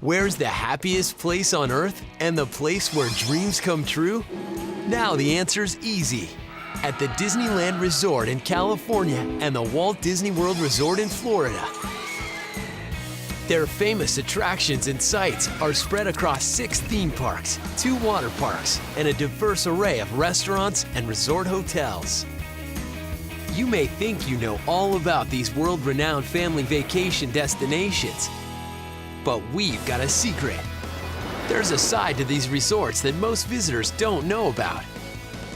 Where's the happiest place on Earth and the place where dreams come true? Now the answer's easy. At the Disneyland Resort in California and the Walt Disney World Resort in Florida. Their famous attractions and sites are spread across 6 theme parks, 2 water parks, and a diverse array of restaurants and resort hotels. You may think you know all about these world-renowned family vacation destinations, but we've got a secret. There's a side to these resorts that most visitors don't know about.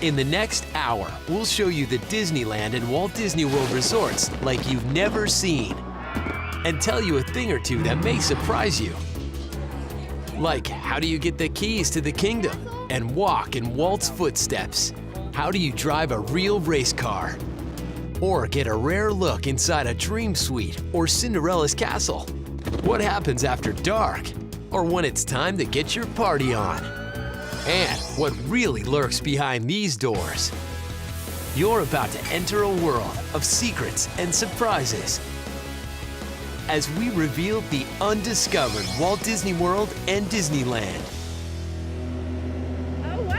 In the next hour, we'll show you the Disneyland and Walt Disney World resorts like you've never seen, and tell you a thing or two that may surprise you. Like, how do you get the keys to the kingdom and walk in Walt's footsteps? How do you drive a real race car? Or get a rare look inside a dream suite or Cinderella's castle? What happens after dark? Or when it's time to get your party on? And what really lurks behind these doors? You're about to enter a world of secrets and surprises as we reveal the undiscovered Walt Disney World and Disneyland. Oh, wow!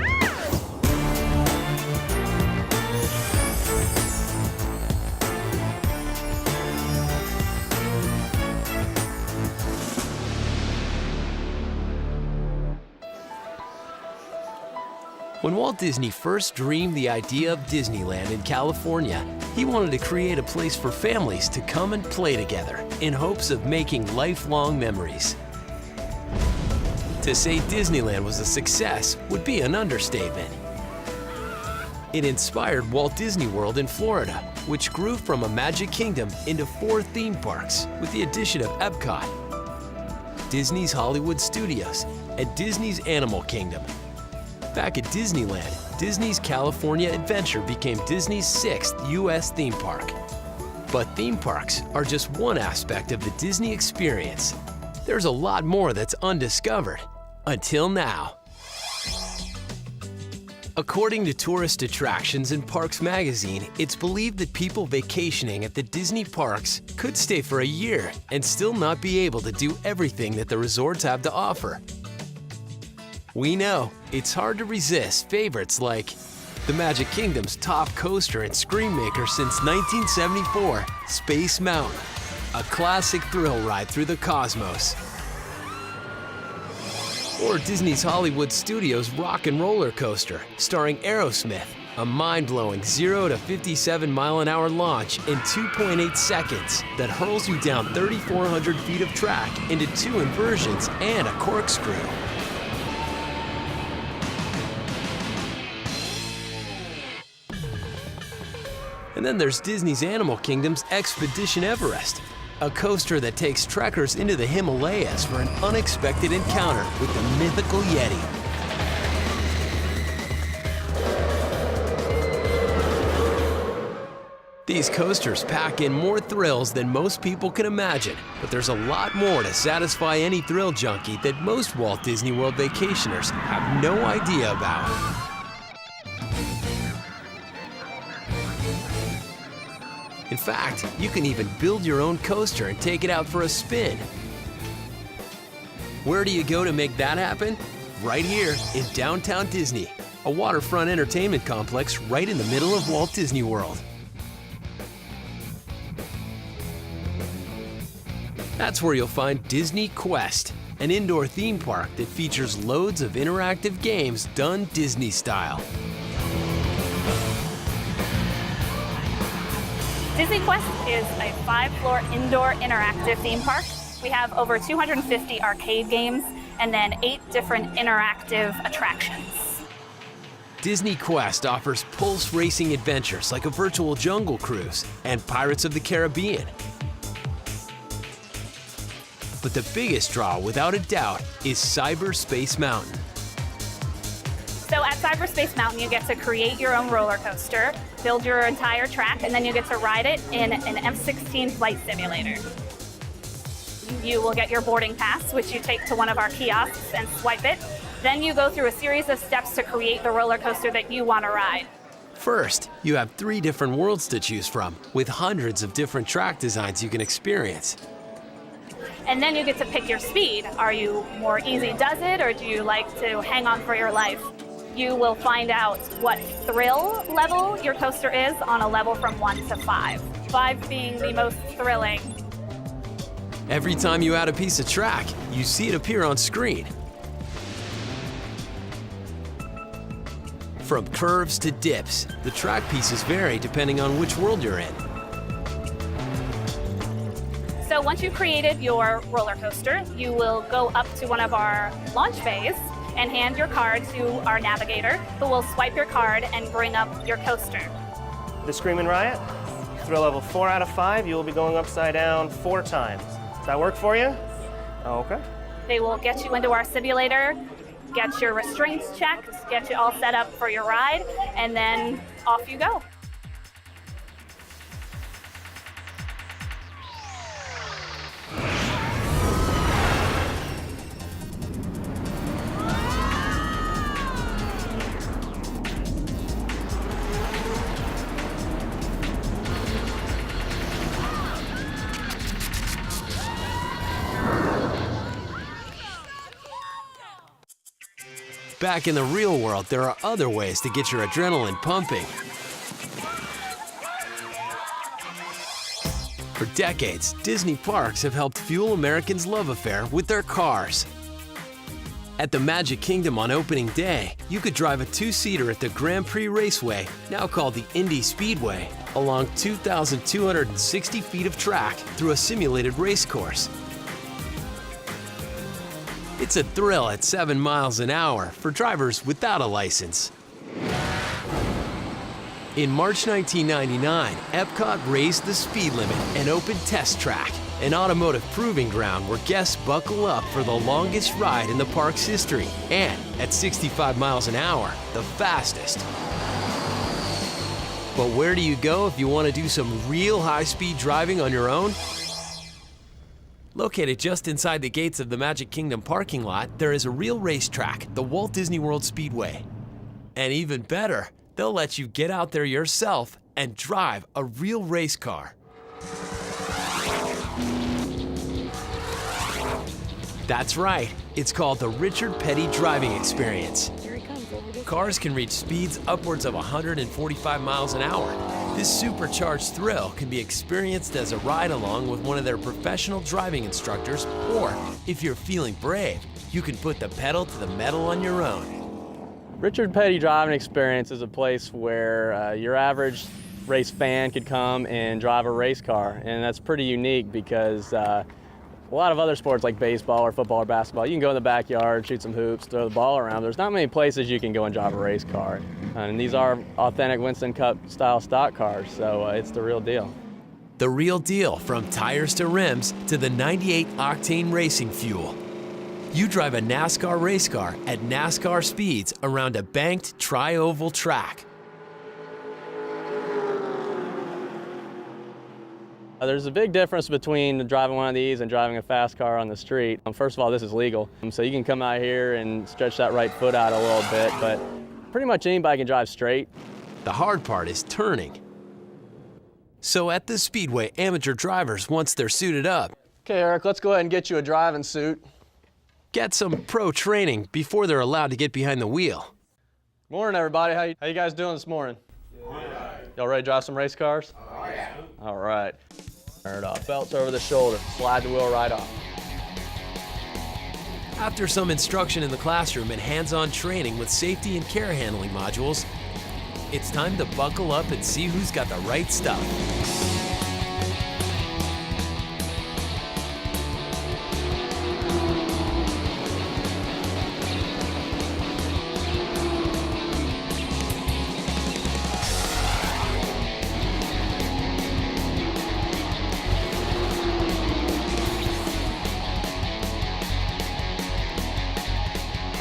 When Walt Disney first dreamed the idea of Disneyland in California, he wanted to create a place for families to come and play together in hopes of making lifelong memories. To say Disneyland was a success would be an understatement. It inspired Walt Disney World in Florida, which grew from a Magic Kingdom into 4 theme parks with the addition of Epcot, Disney's Hollywood Studios, and Disney's Animal Kingdom. Back at Disneyland, Disney's California Adventure became Disney's 6th U.S. theme park. But theme parks are just one aspect of the Disney experience. There's a lot more that's undiscovered, until now. According to Tourist Attractions and Parks magazine, it's believed that people vacationing at the Disney parks could stay for a year and still not be able to do everything that the resorts have to offer. We know it's hard to resist favorites like the Magic Kingdom's top coaster and scream maker since 1974, Space Mountain, a classic thrill ride through the cosmos. Or Disney's Hollywood Studios rock and roller coaster, starring Aerosmith, a mind-blowing 0 to 57-mile-an-hour launch in 2.8 seconds that hurls you down 3,400 feet of track into 2 inversions and a corkscrew. And then there's Disney's Animal Kingdom's Expedition Everest, a coaster that takes trekkers into the Himalayas for an unexpected encounter with the mythical Yeti. These coasters pack in more thrills than most people can imagine, but there's a lot more to satisfy any thrill junkie that most Walt Disney World vacationers have no idea about. In fact, you can even build your own coaster and take it out for a spin. Where do you go to make that happen? Right here in downtown Disney, a waterfront entertainment complex right in the middle of Walt Disney World. That's where you'll find Disney Quest, an indoor theme park that features loads of interactive games done Disney style. Disney Quest is a 5-floor indoor interactive theme park. We have over 250 arcade games and then 8 different interactive attractions. Disney Quest offers pulse racing adventures like a virtual jungle cruise and Pirates of the Caribbean. But the biggest draw, without a doubt, is Cyberspace Mountain. So at Cyberspace Mountain, you get to create your own roller coaster, build your entire track, and then you get to ride it in an F-16 flight simulator. You will get your boarding pass, which you take to one of our kiosks and swipe it. Then you go through a series of steps to create the roller coaster that you want to ride. First, you have 3 different worlds to choose from, with hundreds of different track designs you can experience. And then you get to pick your speed. Are you more easy does it, or do you like to hang on for your life? You will find out what thrill level your coaster is on a level from 1 to 5. 5 being the most thrilling. Every time you add a piece of track, you see it appear on screen. From curves to dips, the track pieces vary depending on which world you're in. So once you've created your roller coaster, you will go up to one of our launch bays and hand your card to our navigator, who will swipe your card and bring up your coaster. The Screamin' Riot, thrill level 4 out of 5, you will be going upside down 4 times. Does that work for you? Okay. They will get you into our simulator, get your restraints checked, get you all set up for your ride, and then off you go. Back in the real world, there are other ways to get your adrenaline pumping. For decades, Disney parks have helped fuel Americans' love affair with their cars. At the Magic Kingdom on opening day, you could drive a 2-seater at the Grand Prix Raceway, now called the Indy Speedway, along 2,260 feet of track through a simulated race course. It's a thrill at 7 miles an hour for drivers without a license. In March 1999, Epcot raised the speed limit and opened Test Track, an automotive proving ground where guests buckle up for the longest ride in the park's history, and at 65 miles an hour, the fastest. But where do you go if you want to do some real high-speed driving on your own? Located just inside the gates of the Magic Kingdom parking lot, there is a real racetrack, the Walt Disney World Speedway. And even better, they'll let you get out there yourself and drive a real race car. That's right, it's called the Richard Petty Driving Experience. Cars can reach speeds upwards of 145 miles an hour. This supercharged thrill can be experienced as a ride-along with one of their professional driving instructors, or if you're feeling brave, you can put the pedal to the metal on your own. Richard Petty Driving Experience is a place where your average race fan could come and drive a race car, and that's pretty unique because a lot of other sports like baseball or football or basketball, you can go in the backyard, shoot some hoops, throw the ball around. There's not many places you can go and drive a race car. And these are authentic Winston Cup style stock cars, so it's the real deal. The real deal, from tires to rims to the 98 octane racing fuel. You drive a NASCAR race car at NASCAR speeds around a banked tri-oval track. There's a big difference between driving one of these and driving a fast car on the street. First of all, this is legal, so you can come out here and stretch that right foot out a little bit, but pretty much anybody can drive straight. The hard part is turning. So at the Speedway, amateur drivers, once they're suited up, Okay, Eric, let's go ahead and get you a driving suit. get some pro training before they're allowed to get behind the wheel. Morning, everybody. How you guys doing this morning? Y'all ready to drive some race cars? Oh, yeah. All right. Turn it off. Belts over the shoulder. Slide the wheel right off. After some instruction in the classroom and hands-on training with safety and care handling modules, it's time to buckle up and see who's got the right stuff.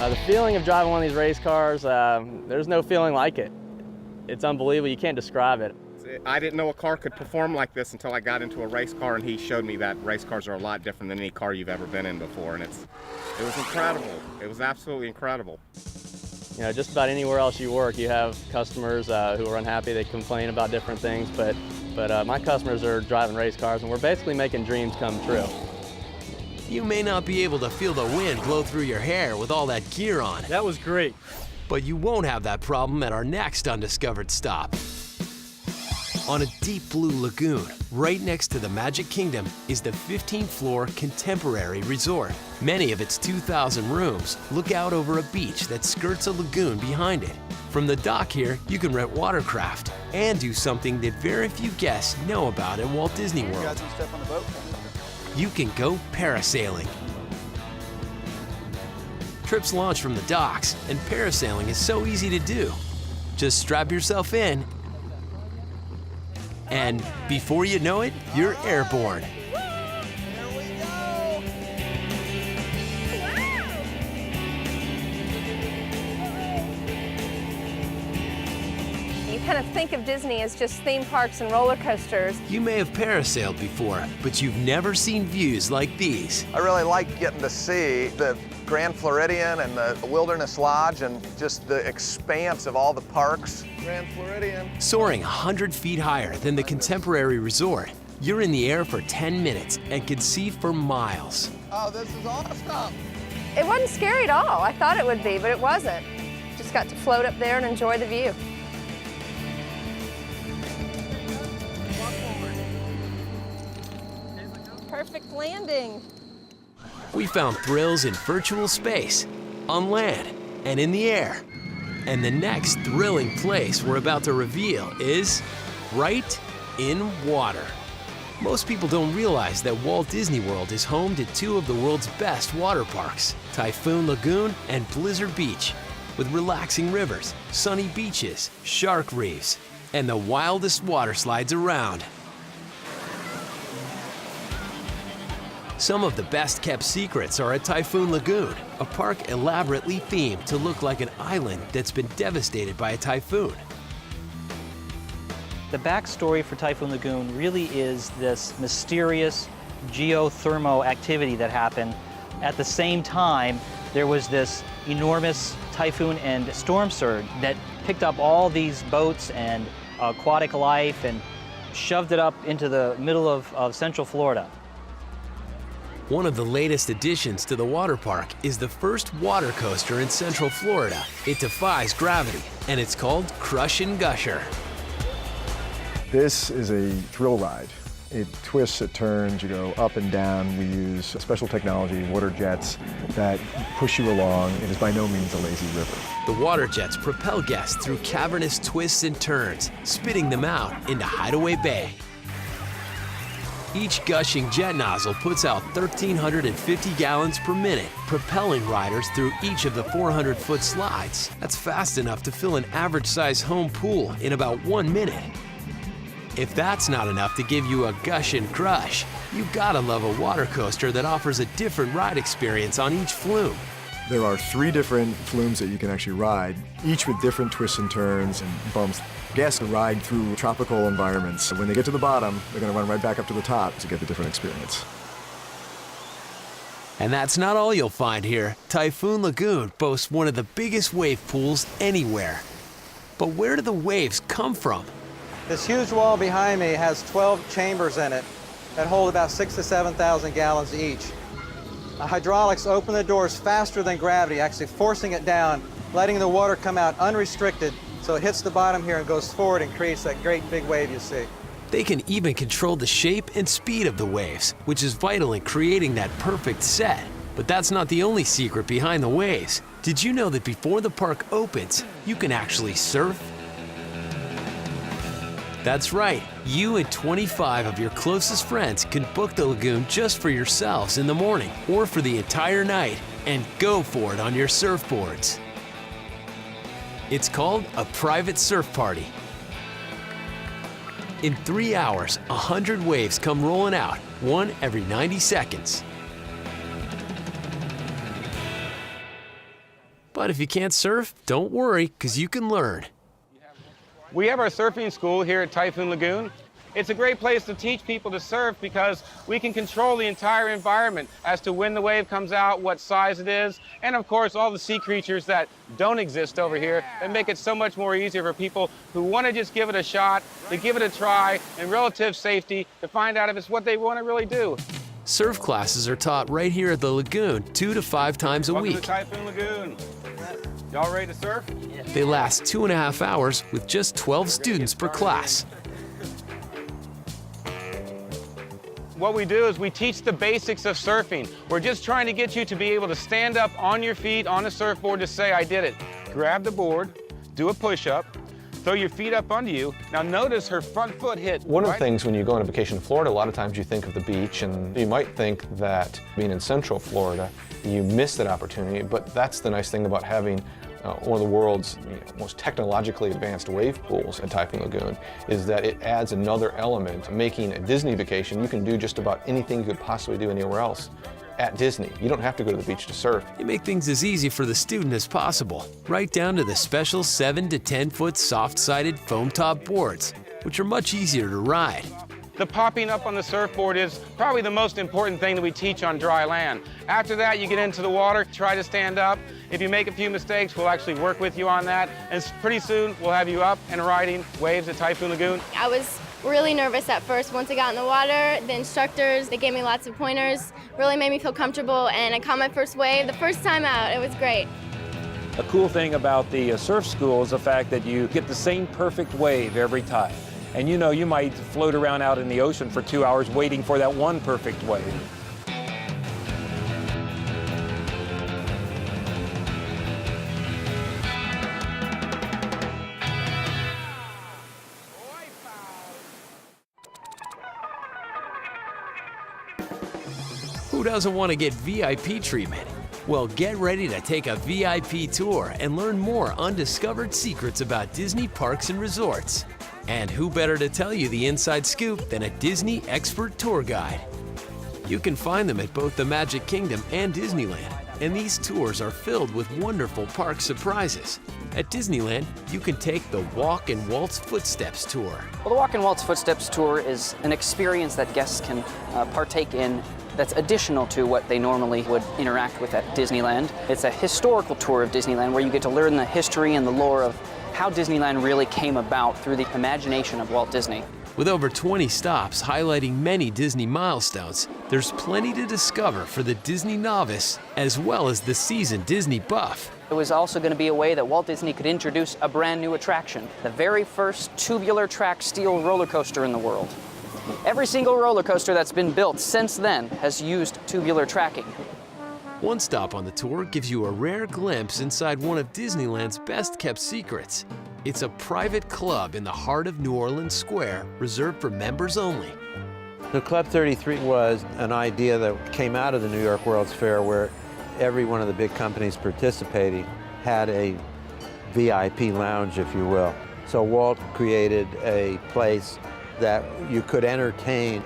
The feeling of driving one of these race cars, there's no feeling like it. It's unbelievable. You can't describe it. I didn't know a car could perform like this until I got into a race car, and he showed me that race cars are a lot different than any car you've ever been in before, and it was incredible. It was absolutely incredible. You know, just about anywhere else you work, you have customers who are unhappy. They complain about different things, but my customers are driving race cars, and we're basically making dreams come true. You may not be able to feel the wind blow through your hair with all that gear on, That was great. but you won't have that problem at our next Undiscovered stop. On a deep blue lagoon, right next to the Magic Kingdom, is the 15th-floor Contemporary Resort. Many of its 2,000 rooms look out over a beach that skirts a lagoon behind it. From the dock here, you can rent watercraft and do something that very few guests know about at Walt Disney World. Got some stuff on the boat. You can go parasailing. Trips launch from the docks, and parasailing is so easy to do. Just strap yourself in, and before you know it, you're airborne. You kind of think of Disney as just theme parks and roller coasters. You may have parasailed before, but you've never seen views like these. I really like getting to see the Grand Floridian and the Wilderness Lodge and just the expanse of all the parks. Grand Floridian. Soaring 100 feet higher than the Contemporary Resort, you're in the air for 10 minutes and can see for miles. Oh, this is awesome. It wasn't scary at all. I thought it would be, but it wasn't. Just got to float up there and enjoy the view. Perfect landing. We found thrills in virtual space, on land, and in the air. And the next thrilling place we're about to reveal is right in water. Most people don't realize that Walt Disney World is home to two of the world's best water parks, Typhoon Lagoon and Blizzard Beach, with relaxing rivers, sunny beaches, shark reefs, and the wildest water slides around. Some of the best kept secrets are at Typhoon Lagoon, a park elaborately themed to look like an island that's been devastated by a typhoon. The backstory for Typhoon Lagoon really is this mysterious geothermal activity that happened. At the same time, there was this enormous typhoon and storm surge that picked up all these boats and aquatic life and shoved it up into the middle of Central Florida. One of the latest additions to the water park is the first water coaster in Central Florida. It defies gravity, and it's called Crush and Gusher. This is a thrill ride. It twists, it turns, you go up and down. We use special technology, water jets, that push you along. It is by no means a lazy river. The water jets propel guests through cavernous twists and turns, spitting them out into Hideaway Bay. Each gushing jet nozzle puts out 1,350 gallons per minute, propelling riders through each of the 400-foot slides. That's fast enough to fill an average-size home pool in about 1 minute. If that's not enough to give you a gush and crush, you gotta love a water coaster that offers a different ride experience on each flume. There are 3 different flumes that you can actually ride, each with different twists and turns and bumps. Guests ride through tropical environments. When they get to the bottom, they're going to run right back up to the top to get the different experience. And that's not all you'll find here. Typhoon Lagoon boasts one of the biggest wave pools anywhere. But where do the waves come from? This huge wall behind me has 12 chambers in it that hold about 6,000 to 7,000 gallons each. The hydraulics open the doors faster than gravity, actually forcing it down, letting the water come out unrestricted, so it hits the bottom here and goes forward and creates that great big wave you see. They can even control the shape and speed of the waves, which is vital in creating that perfect set. But that's not the only secret behind the waves. Did you know that before the park opens, you can actually surf? That's right, you and 25 of your closest friends can book the lagoon just for yourselves in the morning or for the entire night and go for it on your surfboards. It's called a private surf party. In 3 hours, 100 waves come rolling out, one every 90 seconds. But if you can't surf, don't worry, because you can learn. We have our surfing school here at Typhoon Lagoon. It's a great place to teach people to surf because we can control the entire environment as to when the wave comes out, what size it is, and of course all the sea creatures that don't exist over here that make it so much more easier for people who want to just give it a shot, to give it a try in relative safety, to find out if it's what they want to really do. Surf classes are taught right here at the lagoon 2 to 5 times a Welcome week. to Typhoon Lagoon. Y'all ready to surf? They last 2.5 hours with just 12 students per class. What we do is we teach the basics of surfing. We're just trying to get you to be able to stand up on your feet on a surfboard to say, I did it. Grab the board, do a push-up, throw your feet up under you. Now notice her front foot hit. One of the things when you go on a vacation to Florida, a lot of times you think of the beach, and you might think that being in Central Florida, you miss that opportunity, but that's the nice thing about having one of the world's most technologically advanced wave pools at Typhoon Lagoon, is that it adds another element. Making a Disney vacation, you can do just about anything you could possibly do anywhere else at Disney. You don't have to go to the beach to surf. They make things as easy for the student as possible, right down to the special 7 to 10 foot soft-sided foam top boards, which are much easier to ride. The popping up on the surfboard is probably the most important thing that we teach on dry land. After that, you get into the water, try to stand up. If you make a few mistakes, we'll actually work with you on that. And pretty soon, we'll have you up and riding waves at Typhoon Lagoon. I was really nervous at first. Once I got in the water, the instructors, they gave me lots of pointers, really made me feel comfortable, and I caught my first wave the first time out. It was great. A cool thing about the surf school is the fact that you get the same perfect wave every time. And you know, you might float around out in the ocean for 2 hours waiting for that one perfect wave. Who doesn't want to get VIP treatment? Well, get ready to take a VIP tour and learn more undiscovered secrets about Disney parks and resorts. And who better to tell you the inside scoop than a Disney expert tour guide? You can find them at both the Magic Kingdom and Disneyland, and these tours are filled with wonderful park surprises. At Disneyland, you can take the Walk in Walt's Footsteps tour. Well, the Walk in Walt's Footsteps tour is an experience that guests can partake in that's additional to what they normally would interact with at Disneyland. It's a historical tour of Disneyland where you get to learn the history and the lore of how Disneyland really came about through the imagination of Walt Disney. With over 20 stops highlighting many Disney milestones, there's plenty to discover for the Disney novice as well as the seasoned Disney buff. It was also going to be a way that Walt Disney could introduce a brand new attraction, the very first tubular track steel roller coaster in the world. Every single roller coaster that's been built since then has used tubular tracking. One stop on the tour gives you a rare glimpse inside one of Disneyland's best-kept secrets. It's a private club in the heart of New Orleans Square, reserved for members only. The Club 33 was an idea that came out of the New York World's Fair, where every one of the big companies participating had a VIP lounge, if you will. So Walt created a place that you could entertain.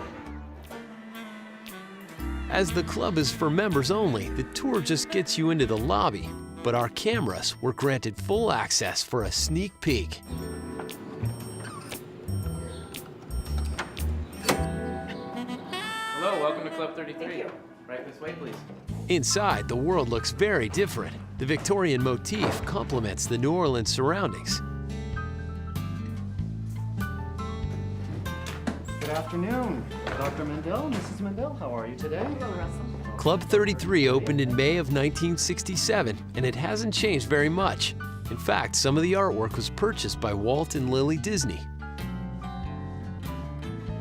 As the club is for members only, the tour just gets you into the lobby, but our cameras were granted full access for a sneak peek. Hello, welcome to Club 33. Right this way, please. Inside, the world looks very different. The Victorian motif complements the New Orleans surroundings. Good afternoon, Dr. Mendel, Mrs. Mendel, how are you today? Hello, Russell. Club 33 opened in May of 1967, and it hasn't changed very much. In fact, some of the artwork was purchased by Walt and Lily Disney.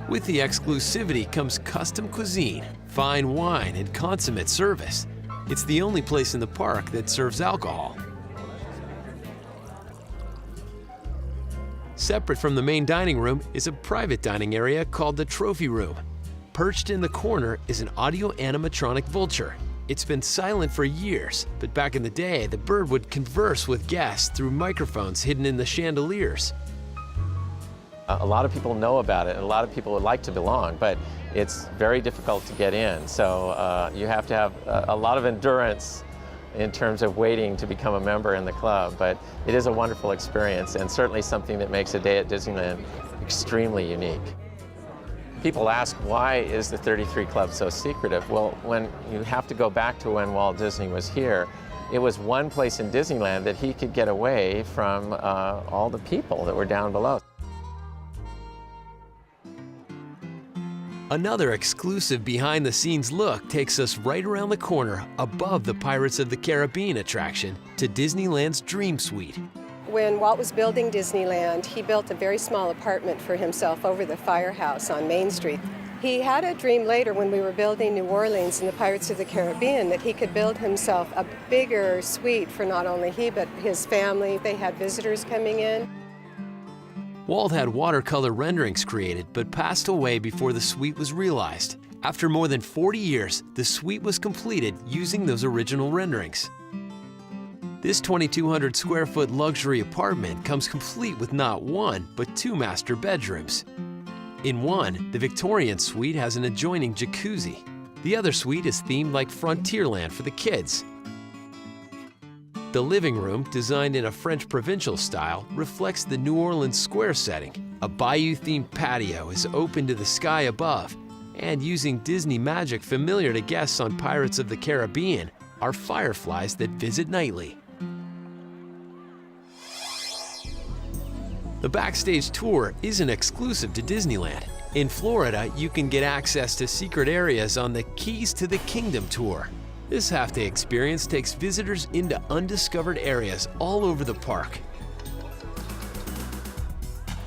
With the exclusivity comes custom cuisine, fine wine, and consummate service. It's the only place in the park that serves alcohol. Separate from the main dining room is a private dining area called the Trophy Room. Perched in the corner is an audio animatronic vulture. It's been silent for years, but back in the day, the bird would converse with guests through microphones hidden in the chandeliers. A lot of people know about it, and a lot of people would like to belong, but it's very difficult to get in. So you have to have a lot of endurance in terms of waiting to become a member in the club. But it is a wonderful experience, and certainly something that makes a day at Disneyland extremely unique. People ask, why is the 33 Club so secretive? Well, when you have to go back to when Walt Disney was here, it was one place in Disneyland that he could get away from all the people that were down below. Another exclusive behind-the-scenes look takes us right around the corner above the Pirates of the Caribbean attraction to Disneyland's Dream Suite. When Walt was building Disneyland, he built a very small apartment for himself over the firehouse on Main Street. He had a dream later when we were building New Orleans and the Pirates of the Caribbean that he could build himself a bigger suite for not only he but his family. They had visitors coming in. Walt had watercolor renderings created but passed away before the suite was realized. After more than 40 years, the suite was completed using those original renderings. This 2,200 square foot luxury apartment comes complete with not one, but 2 master bedrooms. In one, the Victorian suite has an adjoining jacuzzi. The other suite is themed like Frontierland for the kids. The living room, designed in a French provincial style, reflects the New Orleans square setting. A bayou-themed patio is open to the sky above, and using Disney magic familiar to guests on Pirates of the Caribbean are fireflies that visit nightly. The backstage tour isn't exclusive to Disneyland. In Florida, you can get access to secret areas on the Keys to the Kingdom tour. This half-day experience takes visitors into undiscovered areas all over the park.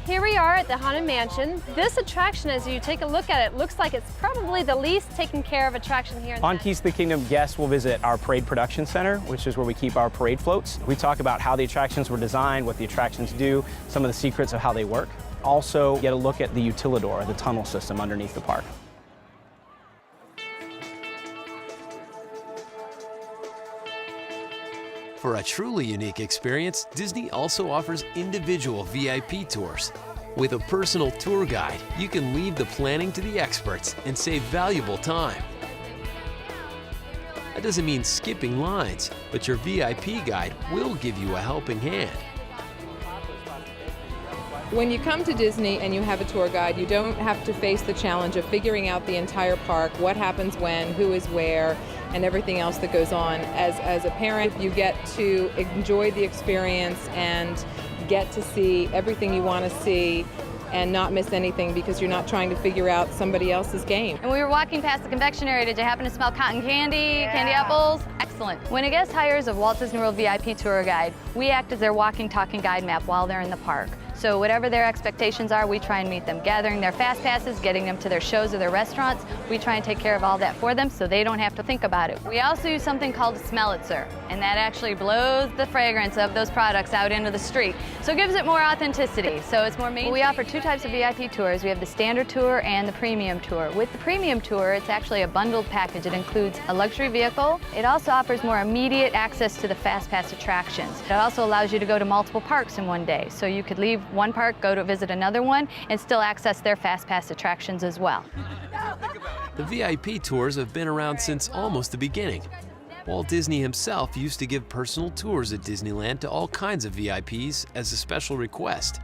Here we are at the Haunted Mansion. This attraction, as you take a look at it, looks like it's probably the least taken care of attraction here. On Keys to the Kingdom, guests will visit our Parade Production Center, which is where we keep our parade floats. We talk about how the attractions were designed, what the attractions do, some of the secrets of how they work. Also get a look at the utilidor, the tunnel system underneath the park. For a truly unique experience, Disney also offers individual VIP tours. With a personal tour guide, you can leave the planning to the experts and save valuable time. That doesn't mean skipping lines, but your VIP guide will give you a helping hand. When you come to Disney and you have a tour guide, you don't have to face the challenge of figuring out the entire park, what happens when, who is where, and everything else that goes on. As a parent, you get to enjoy the experience and get to see everything you want to see and not miss anything because you're not trying to figure out somebody else's game. And we were walking past the confectionery. Did you happen to smell cotton candy, candy apples? Excellent. When a guest hires a Walt Disney World VIP tour guide, we act as their walking, talking guide map while they're in the park. So whatever their expectations are, we try and meet them. Gathering their fast passes, getting them to their shows or their restaurants, we try and take care of all that for them so they don't have to think about it. We also use something called a Smell-It-Sir, and that actually blows the fragrance of those products out into the street. So it gives it more authenticity, so it's more mainstream. We offer 2 types of VIP tours. We have the standard tour and the premium tour. With the premium tour, it's actually a bundled package. It includes a luxury vehicle. It also offers more immediate access to the fast pass attractions. It also allows you to go to multiple parks in one day. So you could leave one park, go to visit another one, and still access their fast pass attractions as well. The VIP tours have been around since almost the beginning. Walt Disney himself used to give personal tours at Disneyland to all kinds of VIPs as a special request.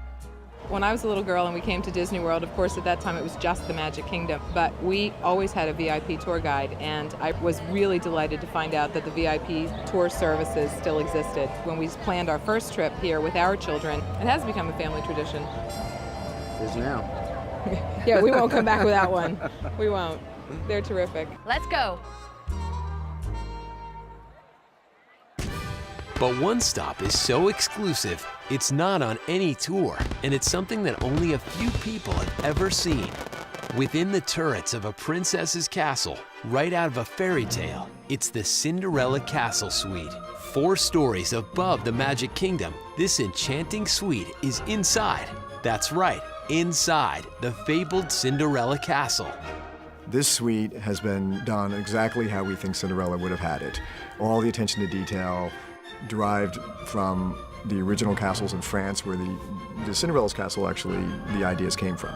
When I was a little girl and we came to Disney World, of course at that time it was just the Magic Kingdom, but we always had a VIP tour guide, and I was really delighted to find out that the VIP tour services still existed. When we planned our first trip here with our children, it has become a family tradition. It is now. Yeah, we won't come back without one. We won't. They're terrific. Let's go. But one stop is so exclusive, it's not on any tour, and it's something that only a few people have ever seen. Within the turrets of a princess's castle, right out of a fairy tale, it's the Cinderella Castle Suite. 4 stories above the Magic Kingdom, this enchanting suite is inside. That's right, inside the fabled Cinderella Castle. This suite has been done exactly how we think Cinderella would have had it. All the attention to detail, derived from the original castles in France, where the Cinderella's castle actually, the ideas came from.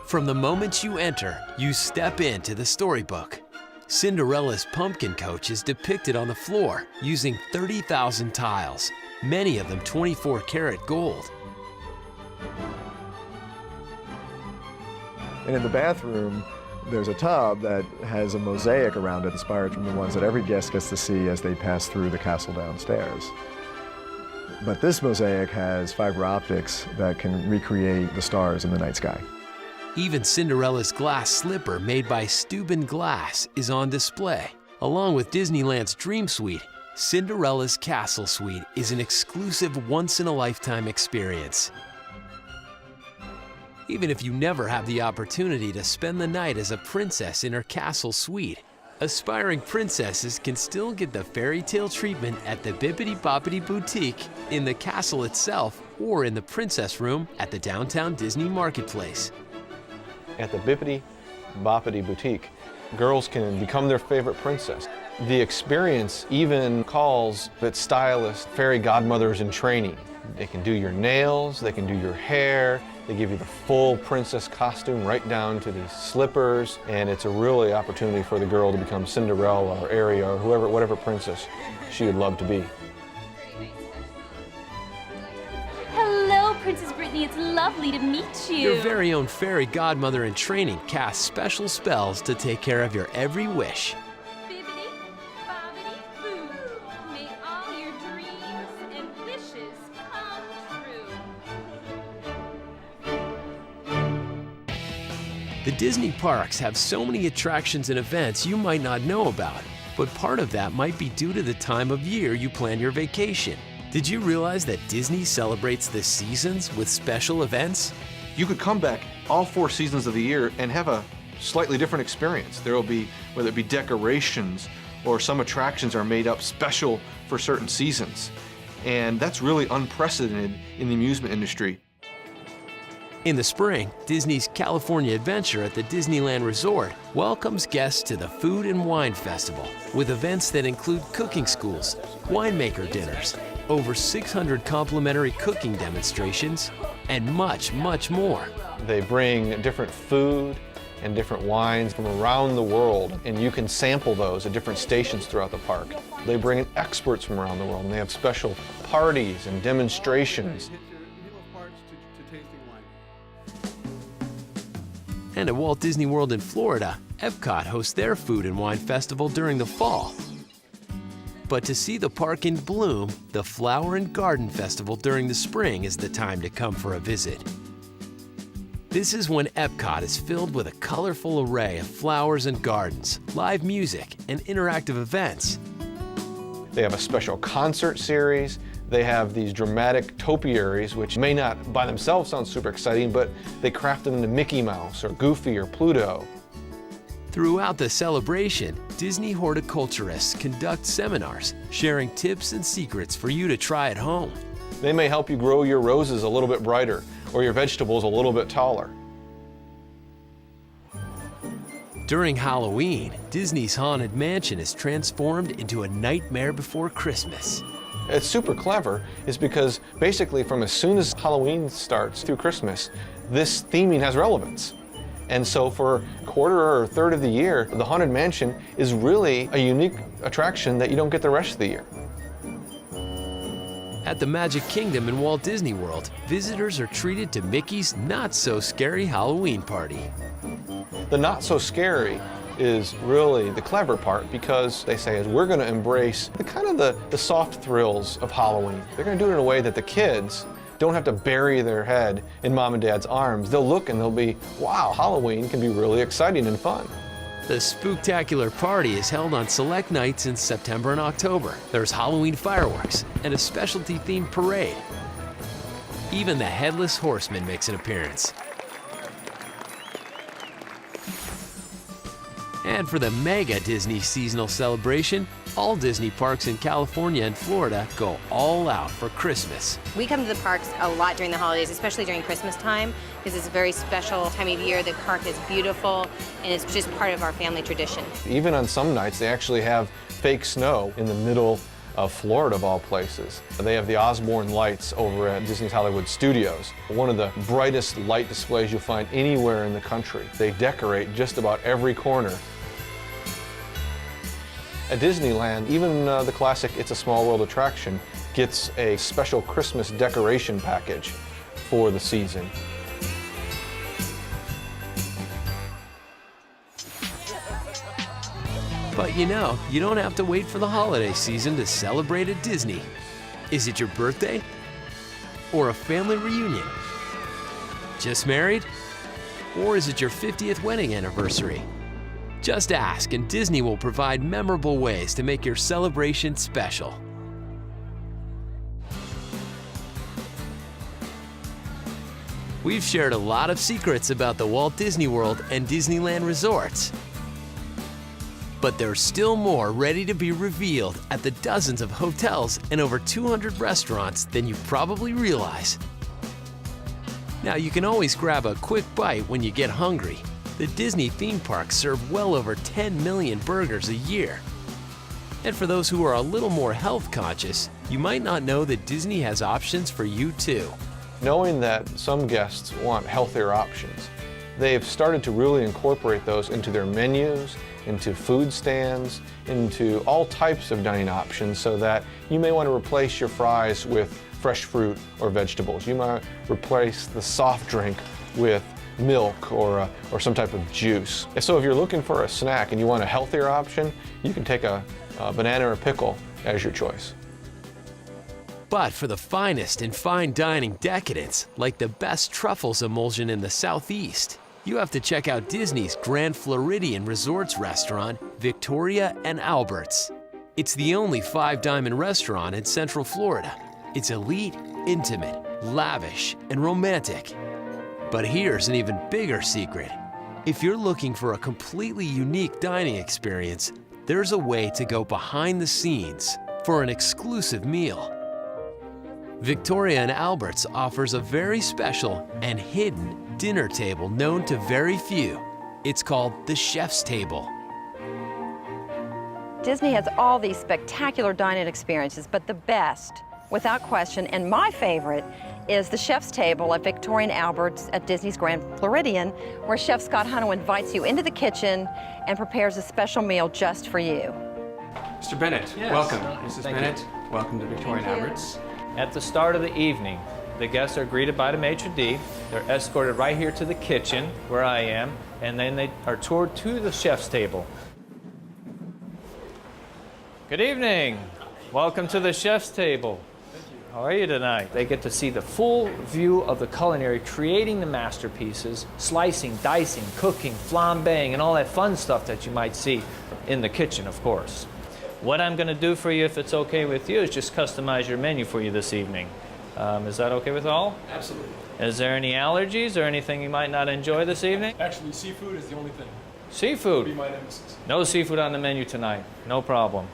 From the moment you enter, you step into the storybook. Cinderella's pumpkin coach is depicted on the floor using 30,000 tiles, many of them 24-karat gold. And in the bathroom, there's a tub that has a mosaic around it inspired from the ones that every guest gets to see as they pass through the castle downstairs. But this mosaic has fiber optics that can recreate the stars in the night sky. Even Cinderella's glass slipper made by Steuben Glass is on display. Along with Disneyland's Dream Suite, Cinderella's Castle Suite is an exclusive once-in-a-lifetime experience. Even if you never have the opportunity to spend the night as a princess in her castle suite, aspiring princesses can still get the fairy tale treatment at the Bibbidi Bobbidi Boutique, in the castle itself, or in the Princess Room at the downtown Disney Marketplace. At the Bibbidi Bobbidi Boutique, girls can become their favorite princess. The experience even calls its stylists fairy godmothers in training. They can do your nails, they can do your hair, they give you the full princess costume right down to these slippers, and it's a really opportunity for the girl to become Cinderella or Ariel or whatever princess she would love to be. Hello, Princess Brittany. It's lovely to meet you. Your very own fairy godmother in training casts special spells to take care of your every wish. May all your dreams and wishes come true. The Disney parks have so many attractions and events you might not know about, but part of that might be due to the time of year you plan your vacation. Did you realize that Disney celebrates the seasons with special events? You could come back all 4 seasons of the year and have a slightly different experience. There will be, whether it be decorations or some attractions are made up special for certain seasons. And that's really unprecedented in the amusement industry. In the spring, Disney's California Adventure at the Disneyland Resort welcomes guests to the Food and Wine Festival with events that include cooking schools, winemaker dinners, over 600 complimentary cooking demonstrations, and much, much more. They bring different food and different wines from around the world, and you can sample those at different stations throughout the park. They bring in experts from around the world, and they have special parties and demonstrations. And at Walt Disney World in Florida, Epcot hosts their Food and Wine Festival during the fall. But to see the park in bloom, the Flower and Garden Festival during the spring is the time to come for a visit. This is when Epcot is filled with a colorful array of flowers and gardens, live music, and interactive events. They have a special concert series. They have these dramatic topiaries, which may not by themselves sound super exciting, but they craft them into Mickey Mouse or Goofy or Pluto. Throughout the celebration, Disney horticulturists conduct seminars, sharing tips and secrets for you to try at home. They may help you grow your roses a little bit brighter or your vegetables a little bit taller. During Halloween, Disney's Haunted Mansion is transformed into a Nightmare Before Christmas. It's super clever is because basically from as soon as Halloween starts through Christmas, this theming has relevance. And so for a quarter or a third of the year, the Haunted Mansion is really a unique attraction that you don't get the rest of the year. At the Magic Kingdom in Walt Disney World, visitors are treated to Mickey's not-so-scary Halloween party. The not so scary is really the clever part because they say is we're going to embrace the soft thrills of Halloween. They're going to do it in a way that the kids don't have to bury their head in mom and dad's arms. They'll look and they'll be, wow, Halloween can be really exciting and fun. The Spooktacular Party is held on select nights in September and October. There's Halloween fireworks and a specialty-themed parade. Even the Headless Horseman makes an appearance. And for the mega Disney seasonal celebration, all Disney parks in California and Florida go all out for Christmas. We come to the parks a lot during the holidays, especially during Christmas time, because it's a very special time of year. The park is beautiful, and it's just part of our family tradition. Even on some nights, they actually have fake snow in the middle of Florida, of all places. They have the Osborne lights over at Disney's Hollywood Studios, one of the brightest light displays you'll find anywhere in the country. They decorate just about every corner. At Disneyland, even the classic It's a Small World attraction gets a special Christmas decoration package for the season. But you know, you don't have to wait for the holiday season to celebrate at Disney. Is it your birthday? Or a family reunion? Just married? Or is it your 50th wedding anniversary? Just ask and Disney will provide memorable ways to make your celebration special. We've shared a lot of secrets about the Walt Disney World and Disneyland resorts. But there's still more ready to be revealed at the dozens of hotels and over 200 restaurants than you probably realize. Now, you can always grab a quick bite when you get hungry. The Disney theme parks serve well over 10 million burgers a year. And for those who are a little more health conscious, you might not know that Disney has options for you too. Knowing that some guests want healthier options, they've started to really incorporate those into their menus, into food stands, into all types of dining options, so that you may want to replace your fries with fresh fruit or vegetables. You might replace the soft drink with milk or some type of juice. So if you're looking for a snack and you want a healthier option, you can take a banana or pickle as your choice. But for the finest in fine dining decadence, like the best truffles emulsion in the Southeast, you have to check out Disney's Grand Floridian Resorts restaurant, Victoria and Albert's. It's the only five-diamond restaurant in Central Florida. It's elite, intimate, lavish, and romantic. But here's an even bigger secret. If you're looking for a completely unique dining experience, there's a way to go behind the scenes for an exclusive meal. Victoria and Albert's offers a very special and hidden dinner table known to very few. It's called the Chef's Table. Disney has all these spectacular dining experiences, but the best, without question, and my favorite, is the Chef's Table at Victoria and Albert's at Disney's Grand Floridian, where Chef Scott Hunnell invites you into the kitchen and prepares a special meal just for you. Mr. Bennett, Yes. welcome. Mrs. Thank Bennett, you. welcome to Victoria and Albert's. At the start of the evening, the guests are greeted by the maitre d'. They're escorted right here to the kitchen, where I am, and then they are toured to the chef's table. Good evening. Welcome to the chef's table. How are you tonight? They get to see the full view of the culinary, creating the masterpieces, slicing, dicing, cooking, flambeing, and all that fun stuff that you might see in the kitchen, of course. What I'm going to do for you, if it's okay with you, is just customize your menu for you this evening. Is that okay with all? Absolutely. Is there any allergies or anything you might not enjoy this evening? Actually, seafood is the only thing. Seafood? Be my nemesis. No seafood on the menu tonight. No problem.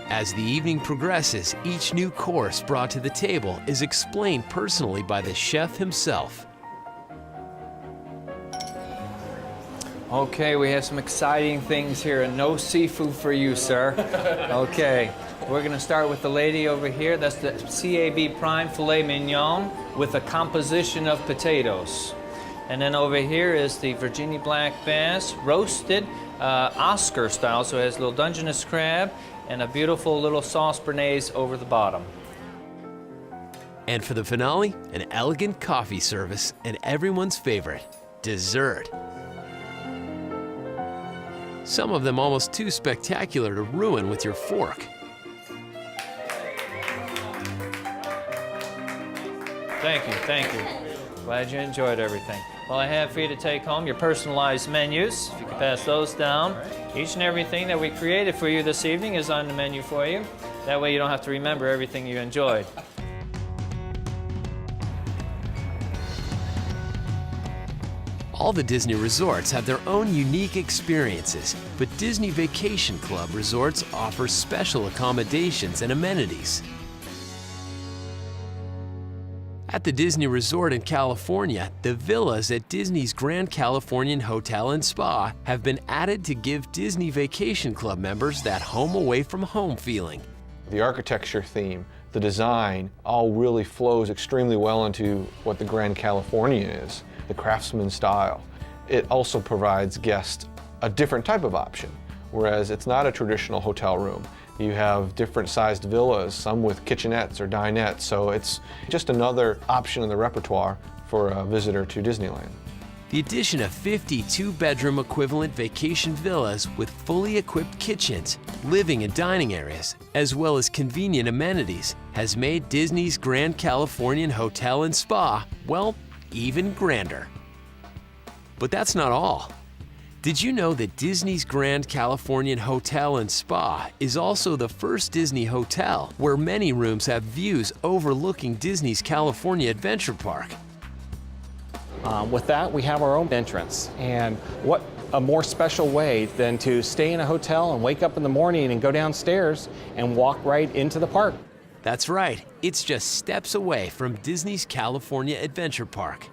As the evening progresses, each new course brought to the table is explained personally by the chef himself. Okay, we have some exciting things here, and no seafood for you, sir. Okay, we're going to start with the lady over here. That's the CAB Prime Filet Mignon with a composition of potatoes. And then over here is the Virginia Black Bass, roasted Oscar style, so it has a little Dungeness crab and a beautiful little sauce béarnaise over the bottom. And for the finale, an elegant coffee service and everyone's favorite, dessert. Some of them almost too spectacular to ruin with your fork. Thank you, thank you. Glad you enjoyed everything. Well, I have for you to take home your personalized menus. If you could pass those down. Each and everything that we created for you this evening is on the menu for you. That way you don't have to remember everything you enjoyed. All the Disney resorts have their own unique experiences, but Disney Vacation Club resorts offer special accommodations and amenities. At the Disney Resort in California, the villas at Disney's Grand Californian Hotel and Spa have been added to give Disney Vacation Club members that home away from home feeling. The architecture theme, the design, all really flows extremely well into what the Grand Californian is, the craftsman style. It also provides guests a different type of option, whereas it's not a traditional hotel room. You have different sized villas, some with kitchenettes or dinettes, so it's just another option in the repertoire for a visitor to Disneyland. The addition of 50 two-bedroom equivalent vacation villas with fully equipped kitchens, living and dining areas, as well as convenient amenities, has made Disney's Grand Californian Hotel and Spa, well, even grander. But that's not all. Did you know that Disney's Grand Californian Hotel and Spa is also the first Disney hotel where many rooms have views overlooking Disney's California Adventure Park? With that, we have our own entrance. And what a more special way than to stay in a hotel and wake up in the morning and go downstairs and walk right into the park. That's right. It's just steps away from Disney's California Adventure Park.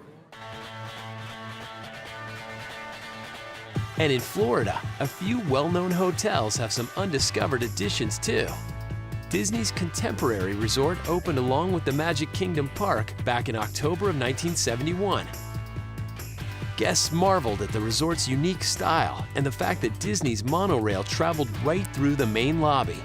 And in Florida, a few well-known hotels have some undiscovered additions too. Disney's Contemporary Resort opened along with the Magic Kingdom Park back in October of 1971. Guests marveled at the resort's unique style and the fact that Disney's monorail traveled right through the main lobby.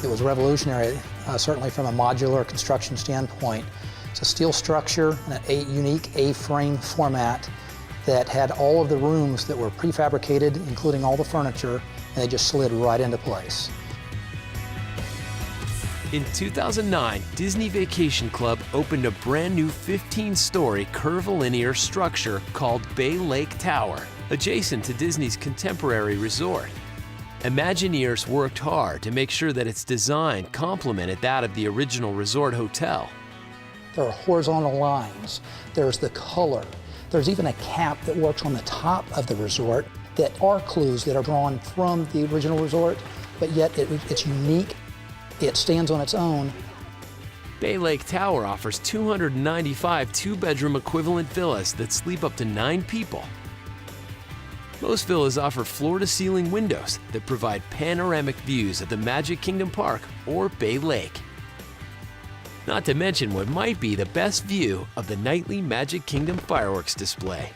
It was revolutionary, certainly from a modular construction standpoint. It's a steel structure and a unique A-frame format that had all of the rooms that were prefabricated, including all the furniture, and they just slid right into place. In 2009, Disney Vacation Club opened a brand new 15-story curvilinear structure called Bay Lake Tower, adjacent to Disney's Contemporary Resort. Imagineers worked hard to make sure that its design complemented that of the original resort hotel. There are horizontal lines, there's the color, there's even a cap that works on the top of the resort that are clues that are drawn from the original resort, but yet it's unique. It stands on its own. Bay Lake Tower offers 295 two-bedroom equivalent villas that sleep up to 9 people. Most villas offer floor-to-ceiling windows that provide panoramic views of the Magic Kingdom Park or Bay Lake. Not to mention what might be the best view of the nightly Magic Kingdom fireworks display.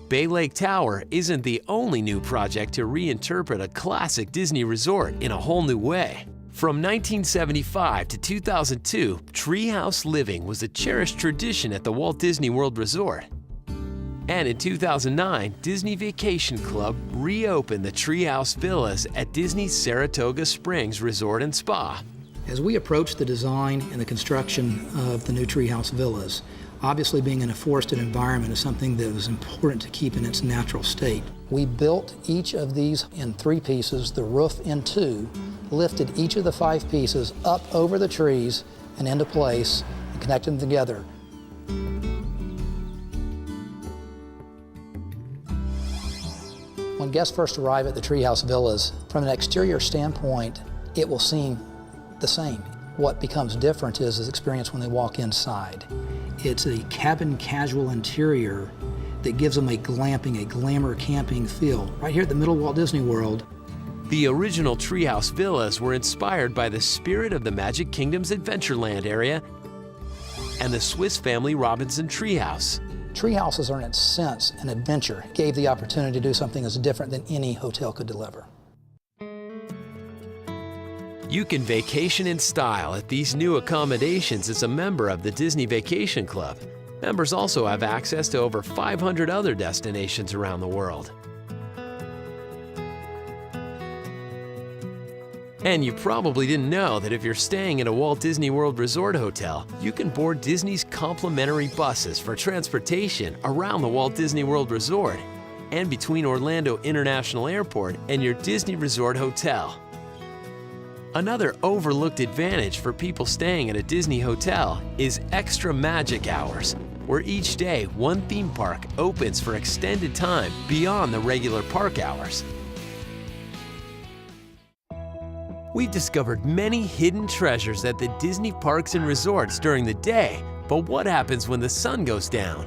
Bay Lake Tower isn't the only new project to reinterpret a classic Disney resort in a whole new way. From 1975 to 2002, treehouse living was a cherished tradition at the Walt Disney World Resort. And in 2009, Disney Vacation Club reopened the treehouse villas at Disney's Saratoga Springs Resort and Spa. As we approached the design and the construction of the new treehouse villas, obviously being in a forested environment is something that was important to keep in its natural state. We built each of these in 3 pieces, the roof in 2, lifted each of the 5 pieces up over the trees and into place and connected them together. When guests first arrive at the treehouse villas, from an exterior standpoint, it will seem the same. What becomes different is the experience when they walk inside. It's a cabin casual interior that gives them a glamping, a glamour camping feel. Right here at the middle of Walt Disney World. The original treehouse villas were inspired by the spirit of the Magic Kingdom's Adventureland area and the Swiss Family Robinson treehouse. Treehouses are in its sense an adventure. It gave the opportunity to do something that's different than any hotel could deliver. You can vacation in style at these new accommodations as a member of the Disney Vacation Club. Members also have access to over 500 other destinations around the world. And you probably didn't know that if you're staying at a Walt Disney World Resort hotel, you can board Disney's complimentary buses for transportation around the Walt Disney World Resort and between Orlando International Airport and your Disney Resort hotel. Another overlooked advantage for people staying at a Disney hotel is extra magic hours, where each day one theme park opens for extended time beyond the regular park hours. We've discovered many hidden treasures at the Disney parks and resorts during the day, but what happens when the sun goes down?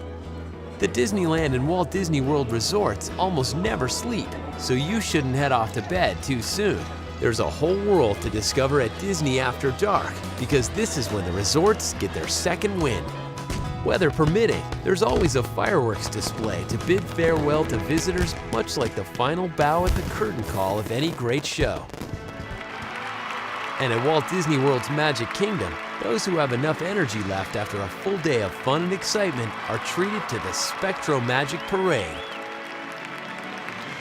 The Disneyland and Walt Disney World resorts almost never sleep, so you shouldn't head off to bed too soon. There's a whole world to discover at Disney After Dark, because this is when the resorts get their second wind. Weather permitting, there's always a fireworks display to bid farewell to visitors, much like the final bow at the curtain call of any great show. And at Walt Disney World's Magic Kingdom, those who have enough energy left after a full day of fun and excitement are treated to the Spectro Magic Parade.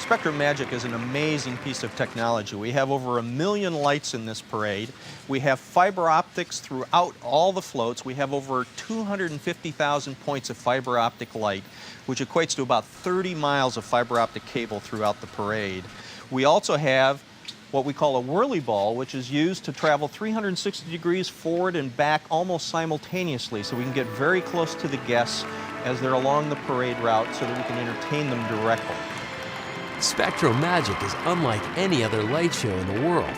Spectrum Magic is an amazing piece of technology. We have over 1 million lights in this parade. We have fiber optics throughout all the floats. We have over 250,000 points of fiber optic light, which equates to about 30 miles of fiber optic cable throughout the parade. We also have what we call a whirly ball, which is used to travel 360 degrees forward and back almost simultaneously, so we can get very close to the guests as they're along the parade route so that we can entertain them directly. Spectrum Magic is unlike any other light show in the world.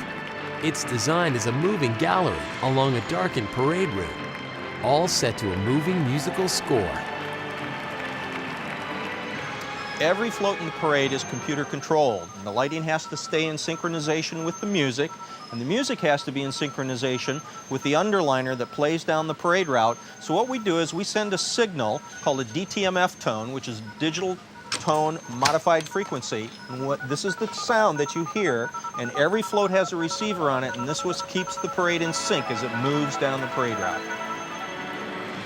It's designed as a moving gallery along a darkened parade route, all set to a moving musical score. Every float in the parade is computer controlled. The lighting has to stay in synchronization with the music, and the music has to be in synchronization with the underliner that plays down the parade route. So what we do is we send a signal called a DTMF tone, which is digital tone modified frequency. And this is the sound that you hear, and every float has a receiver on it, and this keeps the parade in sync as it moves down the parade route.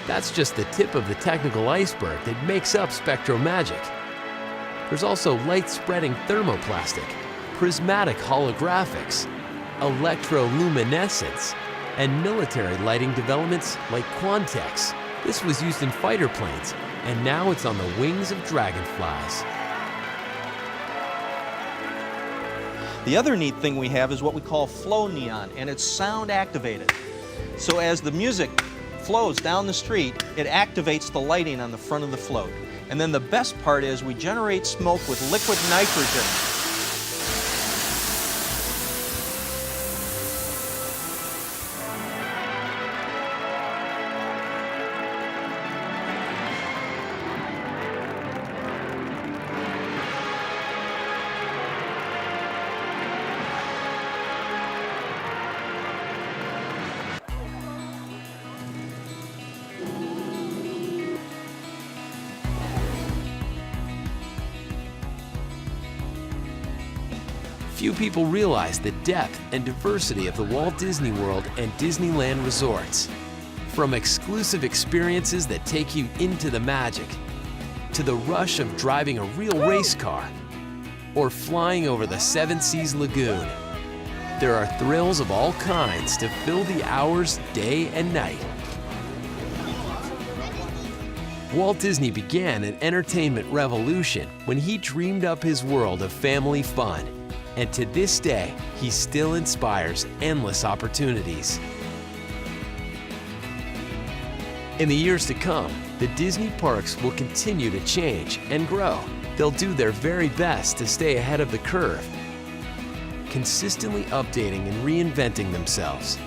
That's just the tip of the technical iceberg that makes up Spectrum Magic. There's also light-spreading thermoplastic, prismatic holographics, electroluminescence, and military lighting developments like Quantex. This was used in fighter planes, and now it's on the wings of dragonflies. The other neat thing we have is what we call flow neon, and it's sound activated. So as the music flows down the street, it activates the lighting on the front of the float. And then the best part is we generate smoke with liquid nitrogen. Few people realize the depth and diversity of the Walt Disney World and Disneyland resorts. From exclusive experiences that take you into the magic, to the rush of driving a real race car, or flying over the Seven Seas Lagoon, there are thrills of all kinds to fill the hours day and night. Walt Disney began an entertainment revolution when he dreamed up his world of family fun. And to this day, he still inspires endless opportunities. In the years to come, the Disney parks will continue to change and grow. They'll do their very best to stay ahead of the curve, consistently updating and reinventing themselves,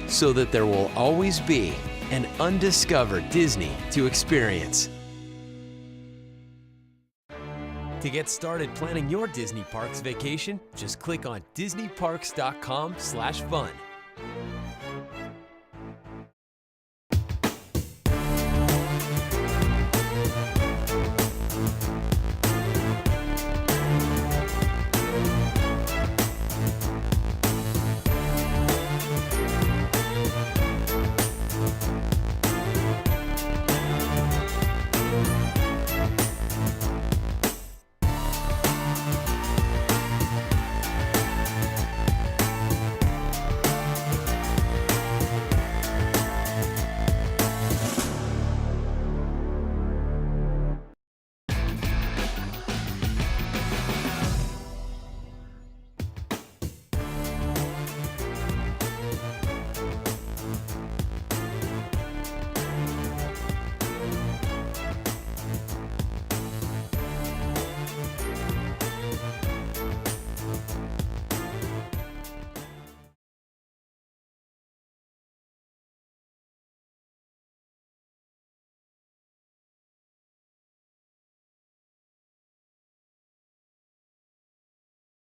so that there will always be an undiscovered Disney to experience. To get started planning your Disney Parks vacation, just click on disneyparks.com/fun.